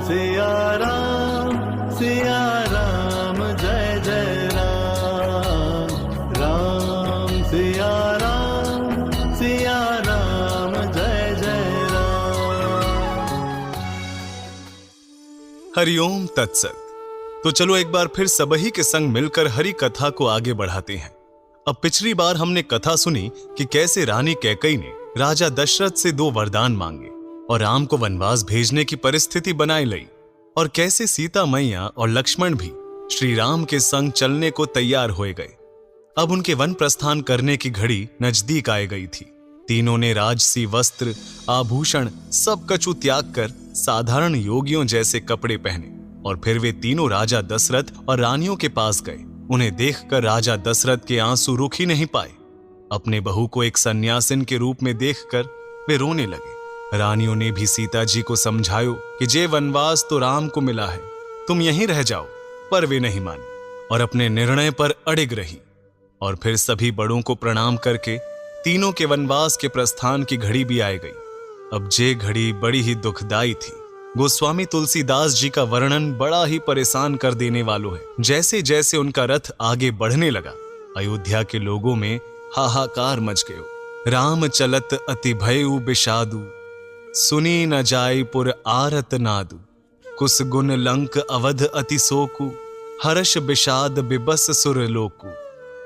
सिया राम जय जय राम, राम सिया राम जय जय राम। हरिओम तत्सत। तो चलो एक बार फिर सबही के संग मिलकर हरि कथा को आगे बढ़ाते हैं। अब पिछली बार हमने कथा सुनी कि कैसे रानी कैकई ने राजा दशरथ से 2 वरदान मांगे और राम को वनवास भेजने की परिस्थिति बनाई ली, और कैसे सीता मैया और लक्ष्मण भी श्री राम के संग चलने को तैयार हो गए। अब उनके वन प्रस्थान करने की घड़ी नजदीक आ गई थी। तीनों ने राजसी वस्त्र, आभूषण सब कछु त्याग कर साधारण योगियों जैसे कपड़े पहने और फिर वे तीनों राजा दशरथ और रानियों के पास गए। उन्हें देखकर राजा दशरथ के आंसू रुक ही नहीं पाए। अपने बहू को एक सन्यासिन के रूप में देखकर वे रोने लगे। रानियों ने भी सीता जी को समझायो कि जे वनवास तो राम को मिला है, तुम यहीं रह जाओ, पर वे नहीं मानी और अपने निर्णय पर अड़िग रही। और फिर सभी बड़ों को प्रणाम करके तीनों के वनवास के प्रस्थान की घड़ी भी आ गई। अब जे घड़ी बड़ी ही दुखदाई थी। गोस्वामी तुलसीदास जी का वर्णन बड़ा ही परेशान कर देने वालों है। जैसे जैसे उनका रथ आगे बढ़ने लगा, अयोध्या के लोगों में हाहाकार मच गयो। राम चलत अति भयउ बिषादु, सुनी न जाय पुर आरत नादु। कुस गुण लंक अवध अति सोकु, हर्ष विषाद बिबस सुर लोकु।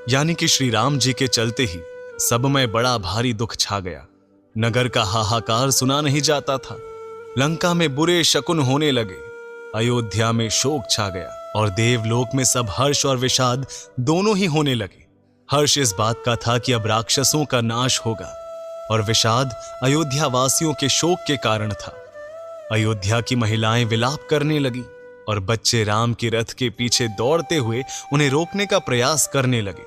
यानी कि श्री राम जी के चलते ही सब में बड़ा भारी दुख छा गया। नगर का हाहाकार सुना नहीं जाता था। लंका में बुरे शकुन होने लगे, अयोध्या में शोक छा गया और देवलोक में सब हर्ष और विषाद दोनों ही होने लगे। हर्ष इस बात का था कि अब राक्षसों का नाश होगा और विषाद अयोध्या वासियों के शोक के कारण था। अयोध्या की महिलाएं विलाप करने लगी और बच्चे राम के रथ के पीछे दौड़ते हुए उन्हें रोकने का प्रयास करने लगे।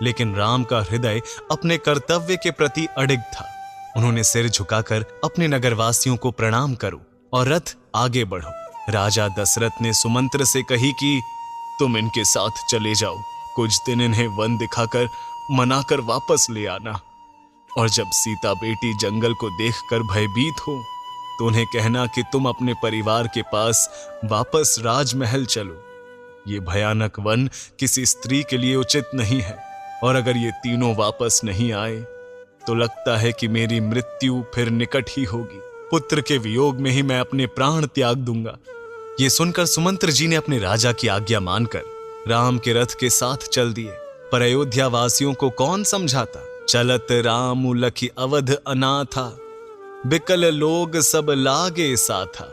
लेकिन राम का हृदय अपने कर्तव्य के प्रति अडिग था। उन्होंने सिर झुकाकर अपने नगरवासियों को प्रणाम करो और रथ आगे बढ़ो। राजा दशरथ ने सुमंत्र से कही कि तुम इनके साथ चले जाओ, कुछ दिन इन्हें वन दिखाकर मनाकर वापस ले आना, और जब सीता बेटी जंगल को देखकर भयभीत हो तो उन्हें कहना कि तुम अपने परिवार के पास वापस राजमहल चलो। ये भयानक वन किसी स्त्री के लिए उचित नहीं है, और अगर ये तीनों वापस नहीं आए तो लगता है कि मेरी मृत्यु फिर निकट ही होगी। पुत्र के वियोग में ही मैं अपने प्राण त्याग दूंगा। ये सुनकर सुमंत्र जी ने अपने राजा की आज्ञा मानकर राम के रथ के साथ चल दिए। पर अयोध्या वासियों को कौन समझाता। चलत राम लखि अवध अनाथा, बिकल लोग सब लागे साथा।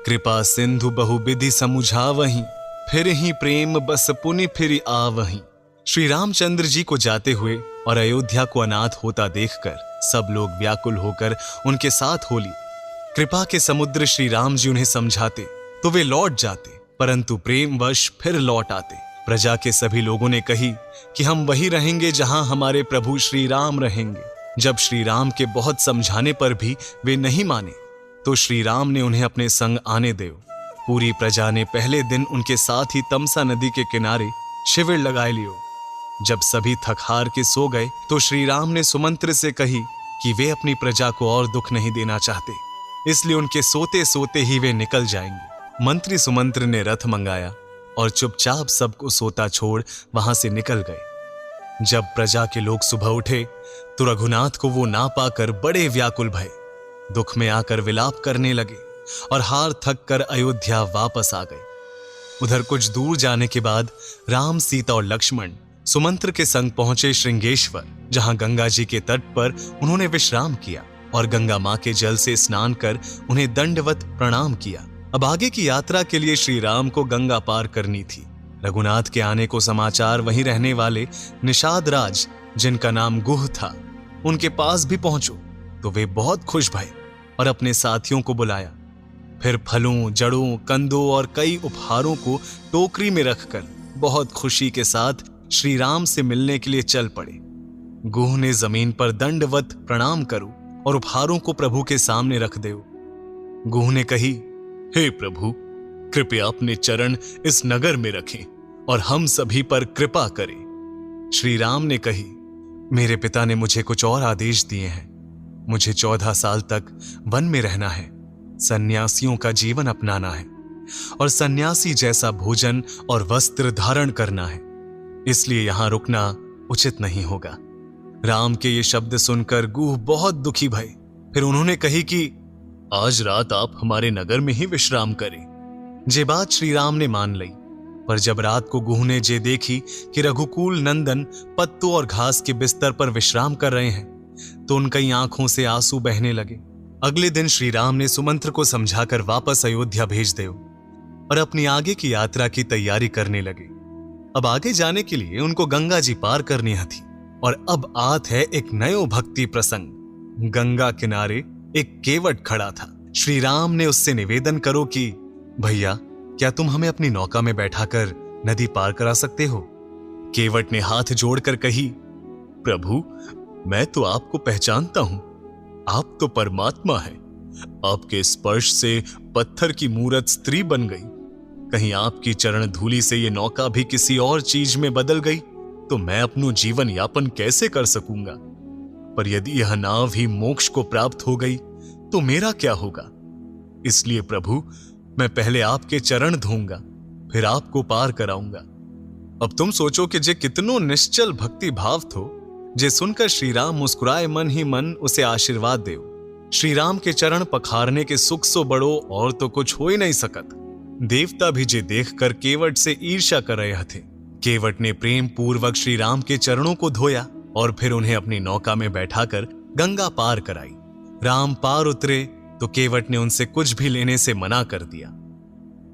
कृपा सिंधु बहुविधि समुझावहीं, फिर ही प्रेम बस पुनि फिर आवहीं। श्री रामचंद्र जी को जाते हुए और अयोध्या को अनाथ होता देखकर सब लोग व्याकुल होकर उनके साथ हो लिए। कृपा के समुद्र श्री राम जी उन्हें समझाते तो वे लौट जाते, परंतु प्रेमवश फिर लौट आते। प्रजा के सभी लोगों ने कही कि हम वही रहेंगे जहां हमारे प्रभु श्री राम रहेंगे। जब श्री राम के बहुत समझाने पर भी वे नहीं माने तो श्री राम ने उन्हें अपने संग आने दो। पूरी प्रजा ने पहले दिन उनके साथ ही तमसा नदी के किनारे शिविर लगाए लियो। जब सभी थक हार के सो गए तो श्री राम ने सुमंत्र से कही कि वे अपनी प्रजा को और दुख नहीं देना चाहते, इसलिए उनके सोते सोते ही वे निकल जाएंगे। मंत्री सुमंत्र ने रथ मंगाया और चुपचाप सबको सोता छोड़ वहां से निकल गए। जब प्रजा के लोग सुबह उठे तो रघुनाथ को वो ना पाकर बड़े व्याकुल भय, दुख में आकर विलाप करने लगे और हार थक कर अयोध्या वापस आ गए। उधर कुछ दूर जाने के बाद राम, सीता और लक्ष्मण सुमंत्र के संग पहुंचे श्रृंगेश्वर, जहां गंगा जी के तट पर उन्होंने विश्राम किया और गंगा मां के जल से स्नान कर उन्हें दंडवत प्रणाम किया। अब आगे की यात्रा के लिए श्री राम को गंगा पार करनी थी। रघुनाथ के आने को समाचार वहीं रहने वाले निषाद राज, जिनका नाम गुह था, उनके पास भी पहुंचो तो वे बहुत खुश भये और अपने साथियों को बुलाया। फिर फलों, जड़ों, कंदों और कई उपहारों को टोकरी में रखकर बहुत खुशी के साथ श्री राम से मिलने के लिए चल पड़े। गुह ने जमीन पर दंडवत प्रणाम करो और उपहारों को प्रभु के सामने रख दो। गुह ने कही, हे प्रभु, कृपया अपने चरण इस नगर में रखें और हम सभी पर कृपा करें। श्री राम ने कही, मेरे पिता ने मुझे कुछ और आदेश दिए हैं। मुझे 14 साल तक वन में रहना है, सन्यासियों का जीवन अपनाना है और सन्यासी जैसा भोजन और वस्त्र धारण करना है, इसलिए यहां रुकना उचित नहीं होगा। राम के ये शब्द सुनकर गुह बहुत दुखी भये। फिर उन्होंने कही कि आज रात आप हमारे नगर में ही विश्राम करें। जे बात श्री राम ने मान ली। पर जब रात को गुह ने जे देखी कि रघुकुल नंदन पत्तों और घास के बिस्तर पर विश्राम कर रहे हैं, तो उनकी आंखों से आंसू बहने लगे। अगले दिन श्री राम ने सुमंत्र को समझाकर वापस अयोध्या भेज दो और अपनी आगे की यात्रा की तैयारी करने लगे। अब आगे जाने के लिए उनको गंगा जी पार करनी थी और अब आत है एक नयो भक्ति प्रसंग। गंगा किनारे एक केवट खड़ा था। श्री राम ने उससे निवेदन करो कि भैया, क्या तुम हमें अपनी नौका में बैठाकर नदी पार करा सकते हो? केवट ने हाथ जोड़कर कही, प्रभु, मैं तो आपको पहचानता हूं। आप तो परमात्मा हैं। आपके स्पर्श से पत्थर की मूरत स्त्री बन गई। कहीं आपकी चरण धूलि से ये नौका भी किसी और चीज में बदल गई तो मैं अपनो जीवन यापन कैसे कर सकूंगा? पर यदि यह नाव ही मोक्ष को प्राप्त हो गई तो मेरा क्या होगा? इसलिए प्रभु, मैं पहले आपके चरण धोऊंगा, फिर आपको पार कराऊंगा। अब तुम सोचो कि जे कितनो निश्चल भक्ति भाव थो, जे सुनकर श्री राम मुस्कुराए मन ही मन उसे आशीर्वाद देव। श्री राम के चरण पखारने के सुख सो बड़ो और तो कुछ हो ही नहीं सकत। देवता भी जे देखकर केवट से ईर्ष्या कर रहे थे। केवट ने प्रेम पूर्वक श्री राम के चरणों को धोया और फिर उन्हें अपनी नौका में बैठाकर गंगा पार कराई। राम पार उतरे तो केवट ने उनसे कुछ भी लेने से मना कर दिया।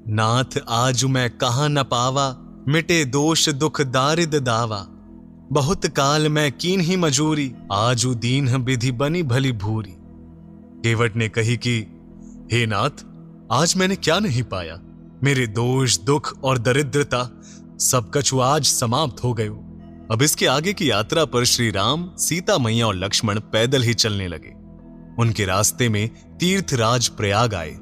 नाथ आज मैं कहां न पावा, मिटे दोष दुख दारिद दावा। बहुत काल मैं कीन ही मजूरी, आजू दीन विधि बनी भली भूरी। केवट ने कही कि हे नाथ, आज मैंने क्या नहीं पाया? मेरे दोष दुख और दरिद्रता सब कछु आज समाप्त हो गए। अब इसके आगे की यात्रा पर श्री राम, सीता मैया और लक्ष्मण पैदल ही चलने लगे। उनके रास्ते में तीर्थराज प्रयाग आए,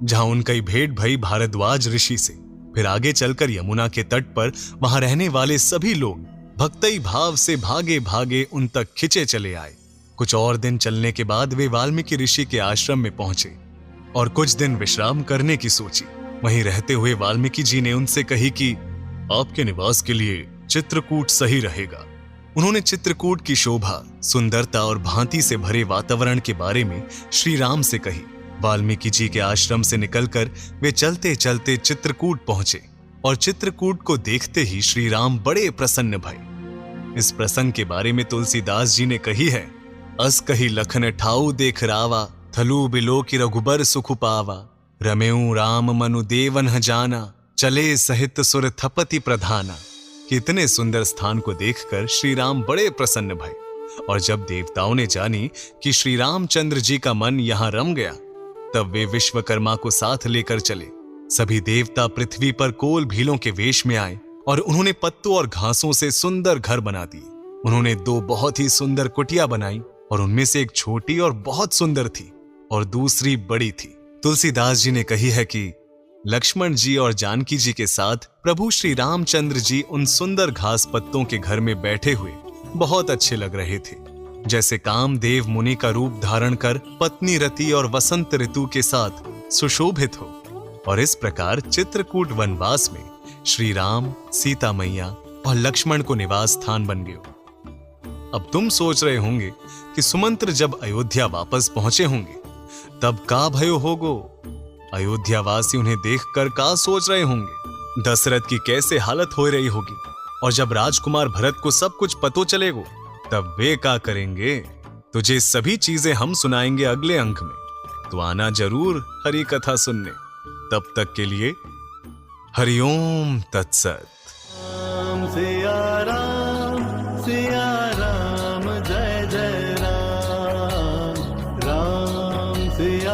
जहां उनकी भेंट भई भारद्वाज ऋषि से। फिर आगे चलकर यमुना के तट पर वहां रहने वाले सभी लोग भक्ति भाव से भागे भागे उन तक खिंचे चले आए। कुछ और दिन चलने के बाद वे वाल्मीकि ऋषि के आश्रम में पहुंचे और कुछ दिन विश्राम करने की सोची। वहीं रहते हुए वाल्मीकि जी ने उनसे कही कि आपके निवास के लिए चित्रकूट सही रहेगा। उन्होंने चित्रकूट की शोभा, सुंदरता और भांति से भरे वातावरण के बारे में श्री राम से कही। वाल्मीकि जी के आश्रम से निकलकर वे चलते चलते चित्रकूट पहुंचे और चित्रकूट को देखते ही श्री राम बड़े प्रसन्न भये। इस प्रसंग के बारे में तुलसीदास जी ने कही है, अस कही लखन ठाऊ देख रावा, थलू बिलो की रघुबर सुख पावा। रमेऊ राम मनु देवन ह जाना, चले सहित सुर थपति प्रधाना। कितने सुंदर स्थान को देखकर श्री राम बड़े प्रसन्न भये। और जब देवताओं ने जानी कि श्री रामचंद्र जी का मन यहां रम गया, तब वे विश्वकर्मा को साथ लेकर चले। सभी देवता पृथ्वी पर कोल भीलों के वेश में आए और उन्होंने पत्तों और घासों से सुंदर घर बना दिए। उन्होंने 2 बहुत ही सुंदर कुटिया बनाई और उनमें से एक छोटी और बहुत सुंदर थी और दूसरी बड़ी थी। तुलसीदास जी ने कही है कि लक्ष्मण जी और जानकी जी के साथ प्रभु श्री रामचंद्र जी उन सुंदर घास पत्तों के घर में बैठे हुए बहुत अच्छे लग रहे थे, जैसे कामदेव मुनि का रूप धारण कर पत्नी रति और वसंत ऋतु के साथ सुशोभित हो। और इस प्रकार चित्रकूट वनवास में श्री राम, सीता मैया और लक्ष्मण को निवास स्थान बन गयो। अब तुम सोच रहे होंगे कि सुमंत्र जब अयोध्या वापस पहुंचे होंगे तब का भयो होगो। अयोध्यावासी उन्हें देखकर का सोच रहे होंगे, दशरथ की कैसे हालत हो रही होगी। और जब राजकुमार भरत को सब कुछ पतो चलेगो तब वे का करेंगे। तुझे सभी चीजें हम सुनाएंगे अगले अंक में, तो आना जरूर हरि कथा सुनने। तब तक के लिए हरिओम तत्सत। राम सिया राम, जय जय राम, राम सिया